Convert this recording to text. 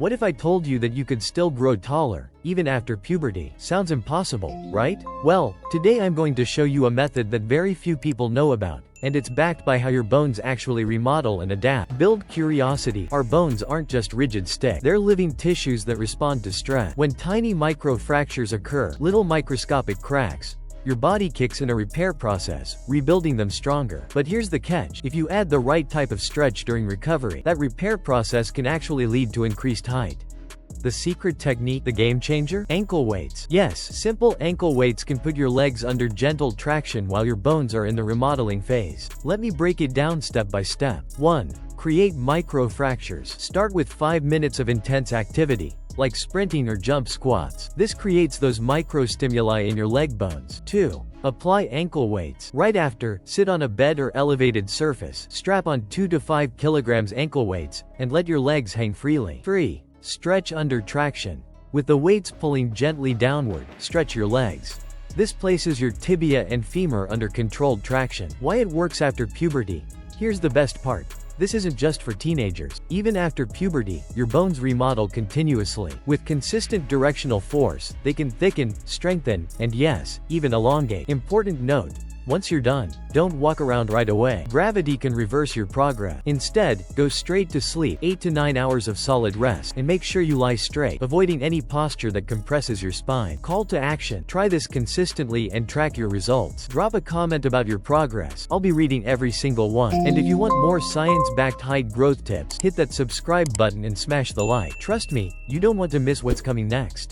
What if I told you that you could still grow taller, even after puberty? Sounds impossible, right? Well, today I'm going to show you a method that very few people know about, and it's backed by how your bones actually remodel and adapt. Build curiosity. Our bones aren't just rigid sticks. They're living tissues that respond to stress. When tiny microfractures occur, little microscopic cracks, your body kicks in a repair process, rebuilding them stronger. But here's the catch. If you add the right type of stretch during recovery, that repair process can actually lead to increased height. The secret technique, the game changer? Ankle weights. Yes, simple ankle weights can put your legs under gentle traction while your bones are in the remodeling phase. Let me break it down step by step. 1. Create microfractures. Start with 5 minutes of intense activity, like sprinting or jump squats. This creates those microstimuli in your leg bones. 2. Apply ankle weights. Right after, sit on a bed or elevated surface, strap on 2 to 5 kilograms ankle weights, and let your legs hang freely. 3. Stretch under traction. With the weights pulling gently downward, stretch your legs. This places your tibia and femur under controlled traction. Why it works after puberty? Here's the best part. This isn't just for teenagers. Even after puberty, your bones remodel continuously. With consistent directional force, they can thicken, strengthen, and yes, even elongate. Important note. Once you're done, don't walk around right away. Gravity can reverse your progress. Instead, go straight to sleep, 8 to 9 hours of solid rest, and make sure you lie straight, avoiding any posture that compresses your spine. Call to action. Try this consistently and track your results. Drop a comment about your progress. I'll be reading every single one. And if you want more science-backed height growth tips, hit that subscribe button and smash the like. Trust me, you don't want to miss what's coming next.